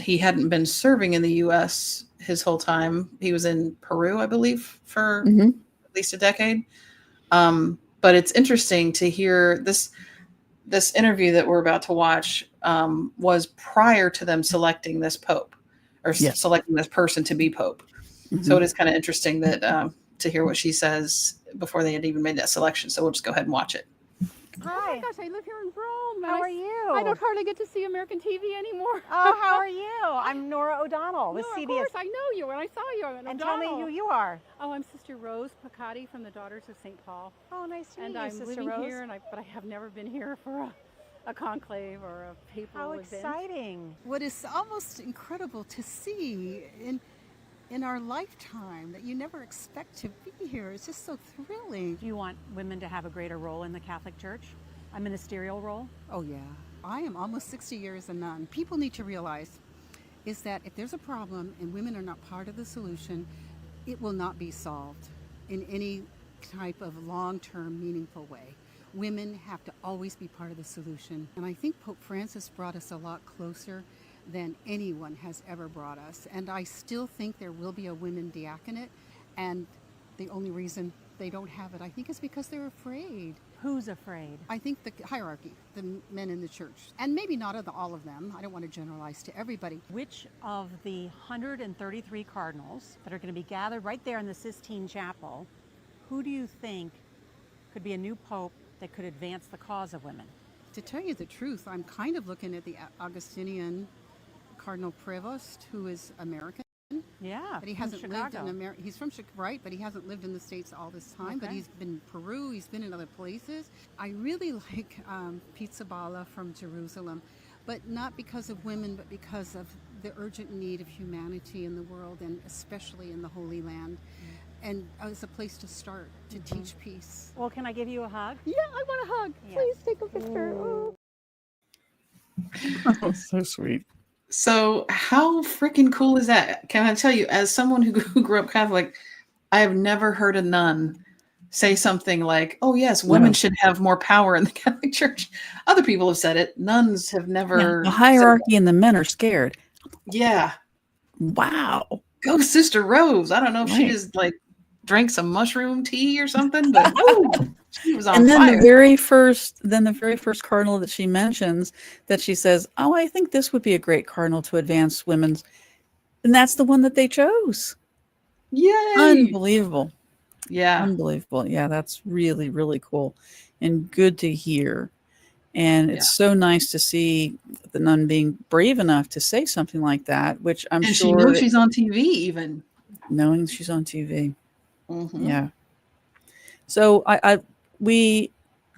C: He hadn't been serving in the U.S. his whole time. He was in Peru, I believe, for at least a decade. But it's interesting to hear this interview that we're about to watch was prior to them selecting this pope or
B: Yes.
C: selecting this person to be pope. So it is kind of interesting that to hear what she says before they had even made that selection. So we'll just go ahead and watch it.
F: Oh
G: Hi.
F: my gosh, I live here in Rome.
G: How are you?
F: I don't hardly get to see American TV anymore.
G: Oh, how are you? I'm Nora O'Donnell with
F: No, of
G: CBS.
F: course, I know you, and I saw you.
G: And tell me who you are.
F: Oh, I'm Sister Rose Picotti from the Daughters of St. Paul.
G: Oh, nice to meet
F: And
G: you,
F: I'm
G: Sister
F: living
G: Rose.
F: here, but I have never been here for a conclave or a papal
G: How
F: event.
G: exciting.
H: What is almost incredible to see in our lifetime that you never expect to be here. It's just so thrilling.
G: Do you want women to have a greater role in the Catholic Church? A ministerial role?
H: Oh yeah, I am almost 60 years a nun. People need to realize is that if there's a problem and women are not part of the solution, it will not be solved in any type of long-term meaningful way. Women have to always be part of the solution. And I think Pope Francis brought us a lot closer than anyone has ever brought us. And I still think there will be a women diaconate. And the only reason they don't have it, I think, is because they're afraid.
G: Who's afraid?
H: I think the hierarchy, the men in the church, and maybe not all of them. I don't want to generalize to everybody.
G: Which of the 133 cardinals that are going to be gathered right there in the Sistine Chapel, who do you think could be a new pope that could advance the cause of women?
H: To tell you the truth, I'm kind of looking at the Augustinian Cardinal Prevost, who is American.
G: Yeah,
H: But he
G: from
H: hasn't lived in
G: Chicago.
H: America. He's from Chicago, right? But he hasn't lived in the States all this time. But
G: Okay.
H: he's been in Peru. He's been in other places. I really like Pizzaballa from Jerusalem, but not because of women, but because of the urgent need of humanity in the world, and especially in the Holy Land. And as a place to start to teach peace.
G: Well, can I give you a hug?
F: Yeah, I want a hug.
G: Yeah.
F: Please take a picture. Oh.
B: Oh, so sweet.
C: So how freaking cool is that? Can I tell you, as someone who grew up Catholic, I have never heard a nun say something like, "Oh yes, women should have more power in the Catholic Church." Other people have said it. Nuns have never.
B: The hierarchy and the men are scared.
C: Yeah,
B: Wow.
C: go Sister Rose. I don't know if she
B: Right.
C: just like drank some mushroom tea or something, but woo, she was on
B: And then
C: fire.
B: the very first cardinal that she mentions, that she says, "Oh, I think this would be a great cardinal to advance women's," and that's the one that they chose.
C: Yay!
B: Unbelievable.
C: Yeah,
B: Unbelievable. Yeah, that's really, really cool and good to hear. And it's so nice to see the nun being brave enough to say something like that, which I'm
C: and she
B: sure
C: knows she's on TV even.
B: knowing she's on TV.
C: Mhm.
B: Yeah. So we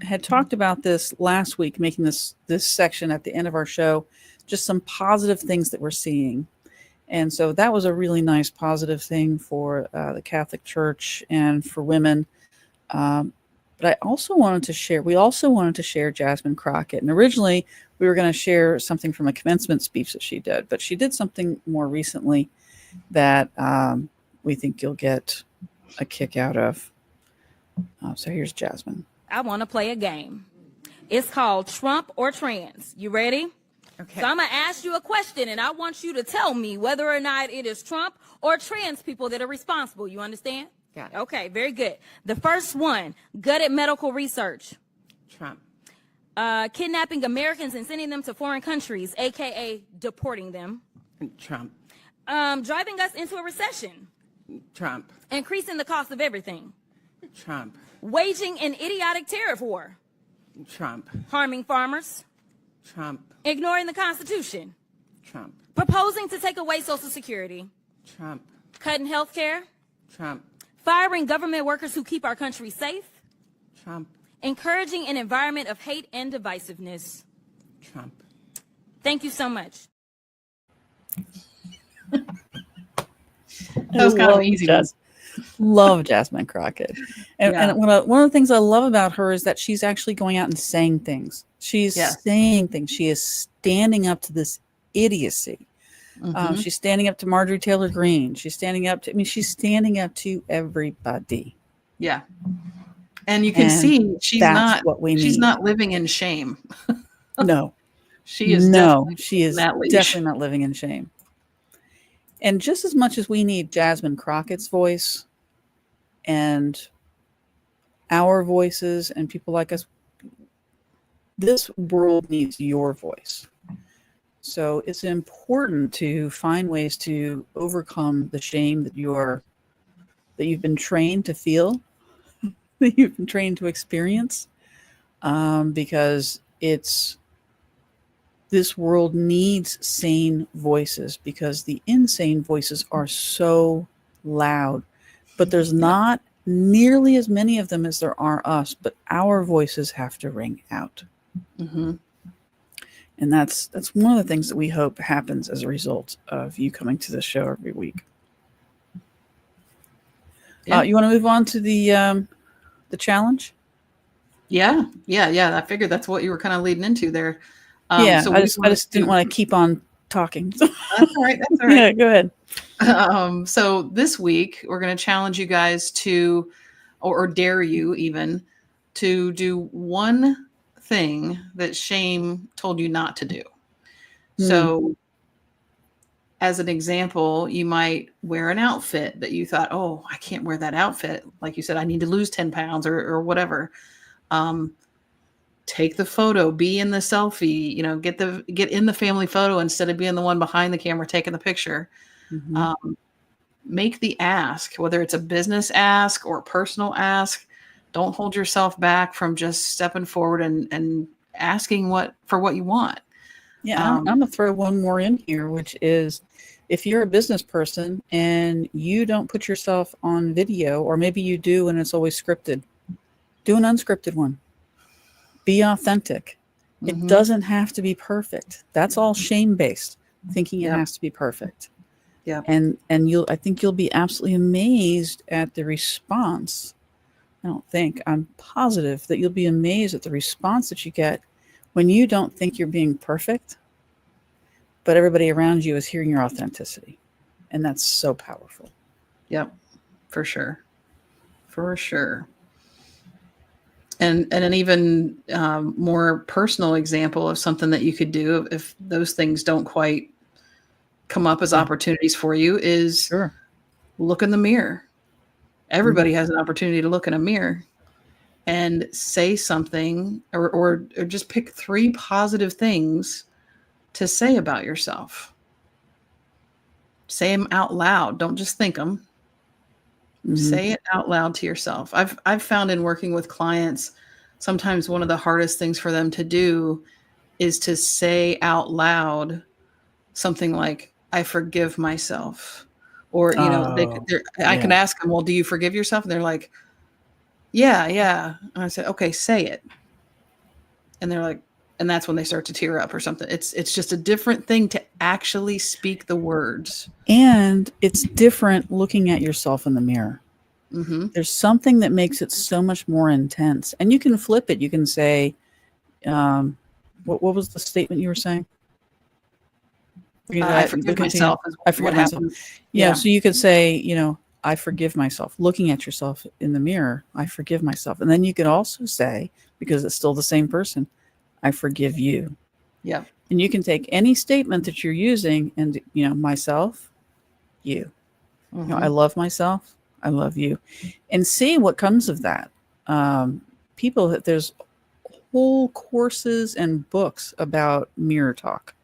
B: had talked about this last week, making this section at the end of our show, just some positive things that we're seeing. And so that was a really nice positive thing for the Catholic Church and for women. But I also wanted to share, Jasmine Crockett. And originally we were going to share something from a commencement speech that she did, but she did something more recently that we think you'll get a kick out of. So here's Jasmine.
I: I want to play a game. It's called Trump or Trans. You ready?
J: Okay.
I: So I'm going to ask you a question, and I want you to tell me whether or not it is Trump or trans people that are responsible. You understand?
J: Got it.
I: Okay, very good. The first one, gutted medical research.
J: Trump.
I: Kidnapping Americans and sending them to foreign countries, a.k.a. deporting them.
J: Trump.
I: Driving us into a recession.
J: Trump.
I: Increasing the cost of everything.
J: Trump.
I: Waging an idiotic tariff war.
J: Trump.
I: Harming farmers.
J: Trump.
I: Ignoring the Constitution.
J: Trump.
I: Proposing to take away Social Security.
J: Trump.
I: Cutting health care.
J: Trump.
I: Firing government workers who keep our country safe.
J: Trump.
I: Encouraging an environment of hate and divisiveness.
J: Trump.
I: Thank you so much.
C: That was kind of an easy one.
B: Love Jasmine Crockett. And,
C: Yeah.
B: and one of the things I love about her is that she's actually going out and saying things. She's saying things. She is standing up to this idiocy. She's standing up to Marjorie Taylor Greene. She's standing up to, she's standing up to everybody.
C: Yeah. And you can see she's
B: that's what we need.
C: not living in shame.
B: No.
C: She is
B: she is definitely not living in shame. And just as much as we need Jasmine Crockett's voice and our voices and people like us, this world needs your voice. So it's important to find ways to overcome the shame that you've been trained to feel, that you've been trained to experience. because this world needs sane voices, because the insane voices are so loud, but there's not nearly as many of them as there are us, but our voices have to ring out.
C: Mm-hmm.
B: And that's one of the things that we hope happens as a result of you coming to the show every week.
C: Yeah.
B: You want to move on to the challenge?
C: Yeah. I figured that's what you were kind of leading into there.
B: Yeah,
C: so
B: I just didn't want to keep on talking.
C: That's all right. That's all right.
B: Yeah, go ahead.
C: So this week we're going to challenge you guys to, or dare you even, to do one thing that shame told you not to do. So as an example, you might wear an outfit that you thought, oh, I can't wear that outfit. Like you said, I need to lose 10 pounds or whatever. Take the photo, be in the selfie, get in the family photo instead of being the one behind the camera taking the picture. Make the ask, whether it's a business ask or a personal ask. Don't hold yourself back from just stepping forward and asking for what you want.
B: Yeah, I'm going to throw one more in here, which is, if you're a business person and you don't put yourself on video, or maybe you do and it's always scripted, do an unscripted one. Be authentic. It doesn't have to be perfect. That's all shame-based, thinking it has to be perfect.
C: Yeah.
B: And I think you'll be absolutely amazed at the response. I'm positive that you'll be amazed at the response that you get when you don't think you're being perfect, but everybody around you is hearing your authenticity. And that's so powerful.
C: Yep, for sure. For sure. And an even more personal example of something that you could do if those things don't quite come up as opportunities for you is look in the mirror. Everybody has an opportunity to look in a mirror and say something or just pick 3 positive things to say about yourself. Say them out loud. Don't just think them. Say it out loud to yourself. I've found in working with clients, sometimes one of the hardest things for them to do is to say out loud something like, I forgive myself. Or, I can ask them, well, do you forgive yourself? And they're like, yeah. And I said, okay, say it. And they're like, and that's when they start to tear up or something. It's just a different thing to actually speak the words.
B: And it's different looking at yourself in the mirror. There's something that makes it so much more intense. And you can flip it. You can say, what was the statement you were saying?
C: I forgive myself.
B: I forgive myself. Yeah. So you could say, I forgive myself. Looking at yourself in the mirror, I forgive myself. And then you could also say, because it's still the same person, I forgive you.
C: Yeah.
B: And you can take any statement that you're using and, myself, you. I love myself. I love you. And see what comes of that. There's whole courses and books about mirror talk.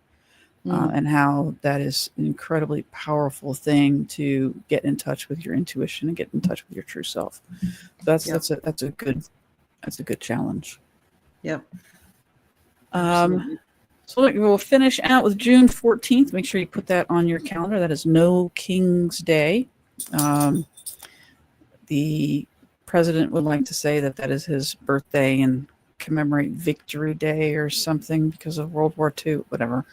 B: And how that is an incredibly powerful thing to get in touch with your intuition and get in touch with your true self. That's a good challenge.
C: Yep.
B: So we'll finish out with June 14th. Make sure you put that on your calendar. That is No King's Day. The president would like to say that is his birthday and commemorate Victory Day or something because of World War II, whatever.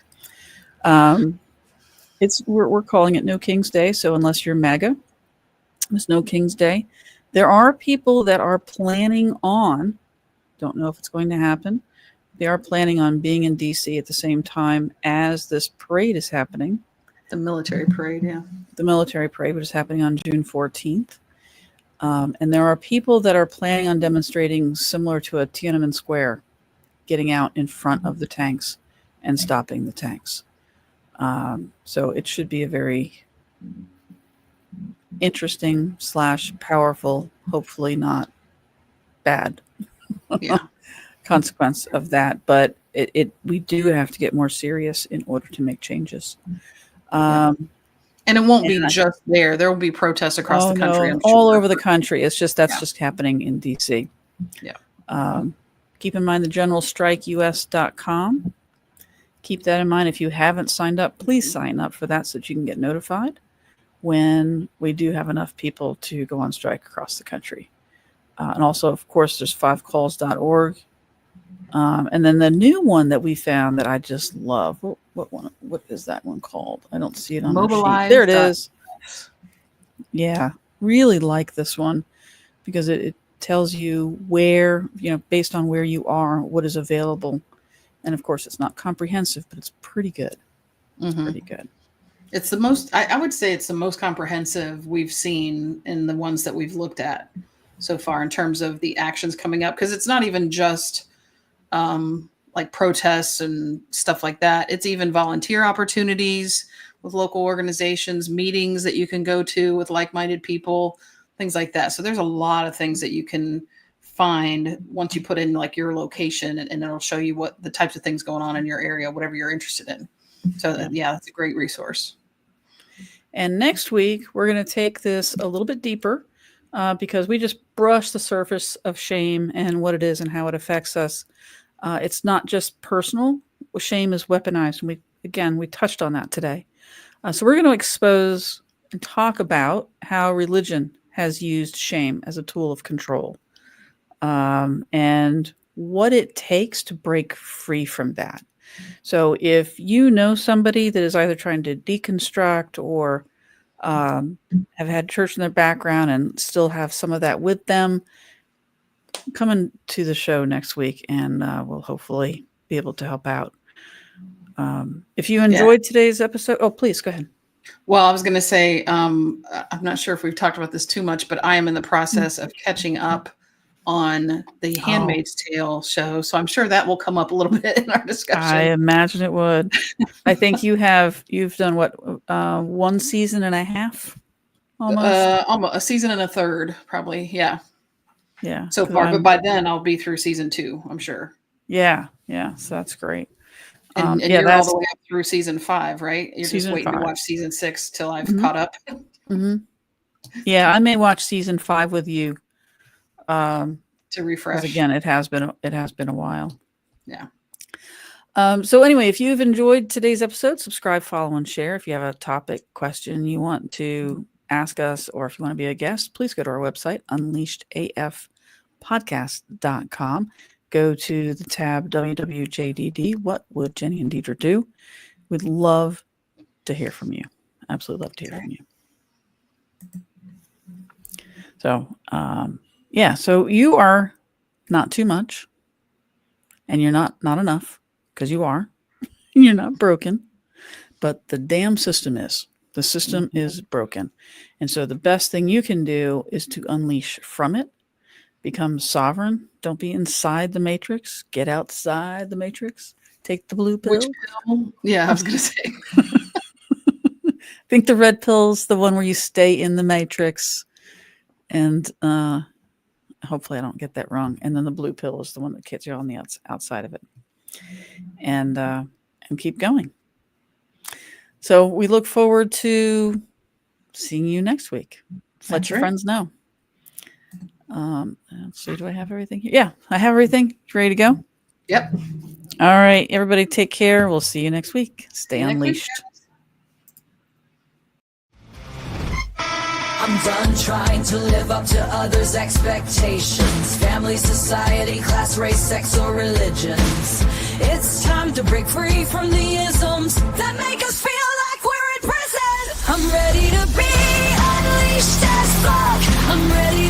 B: We're calling it No King's Day. So unless you're MAGA, it's No King's Day. There are people that are planning on, don't know if it's going to happen. They are planning on being in DC at the same time as this parade is happening.
C: The military parade, yeah.
B: The military parade, which is happening on June 14th. And there are people that are planning on demonstrating similar to a Tiananmen Square, getting out in front of the tanks and stopping the tanks. So it should be a very interesting / powerful, hopefully not bad consequence of that. But we do have to get more serious in order to make changes.
C: And it won't be just there. There will be protests across the country.
B: All over the country. It's just just happening in DC.
C: Yeah.
B: Keep in mind the generalstrikeus.com. Keep that in mind. If you haven't signed up, please sign up for that so that you can get notified when we do have enough people to go on strike across the country. And also, of course, there's 5calls.org. And then the new one that we found that I just love. What is that one called? I don't see it on the sheet. There it is. Yeah, really like this one because it tells you where, based on where you are, what is available. And of course, it's not comprehensive, but it's pretty good. It's pretty good.
C: It's the most, I would say it's the most comprehensive we've seen in the ones that we've looked at so far in terms of the actions coming up. Because it's not even just like protests and stuff like that. It's even volunteer opportunities with local organizations, meetings that you can go to with like-minded people, things like that. So there's a lot of things that you can find once you put in like your location, and it'll show you what the types of things going on in your area, whatever you're interested in. So yeah, that's a great resource.
B: And next week, we're going to take this a little bit deeper because we just brushed the surface of shame and what it is and how it affects us. It's not just personal. Shame is weaponized. And we touched on that today. So we're going to expose and talk about how religion has used shame as a tool of control and what it takes to break free from that. So if you know somebody that is either trying to deconstruct or have had church in their background and still have some of that with them, come into the show next week and we'll hopefully be able to help out. If you enjoyed today's episode, please go ahead.
C: Well, I was going to say, I'm not sure if we've talked about this too much, but I am in the process of catching up on the Handmaid's Tale show. So I'm sure that will come up a little bit in our discussion.
B: I imagine it would. I think you've done what, 1 season and a half?
C: Almost a season and a third, probably. Yeah.
B: Yeah.
C: So far, but by then I'll be through season 2, I'm sure.
B: Yeah. Yeah. So that's great.
C: And you're all the way up through season 5, right? You're just waiting to watch season 6 till I've caught up.
B: Yeah, I may watch season 5 with you.
C: To refresh.
B: Again, it has been a while.
C: Yeah.
B: So anyway, if you've enjoyed today's episode, subscribe, follow, and share. If you have a topic question you want to ask us, or if you want to be a guest, please go to our website, unleashedafpodcast.com. Go to the tab WWJDD. What would Jenny and Deidre do? We'd love to hear from you. Absolutely love to hear from you. So, so you are not too much, and you're not enough, because you are. You're not broken, but the damn system is. The system is broken. And so the best thing you can do is to unleash from it, become sovereign. Don't be inside the matrix. Get outside the matrix. Take the blue pill.
C: Which pill? Yeah, I was going to say.
B: I think the red pill's the one where you stay in the matrix. And hopefully I don't get that wrong. And then the blue pill is the one that gets you on the outside of it. And keep going. So we look forward to seeing you next week. Let your friends know. Let's see, do I have everything here? Yeah, I have everything. You ready to go?
C: Yep.
B: All right, everybody take care. We'll see you next week. Stay unleashed.
A: I'm done trying to live up to others' expectations. Family, society, class, race, sex, or religions. It's time to break free from the isms that make us feel like we're in prison. I'm ready to be unleashed as fuck. I'm ready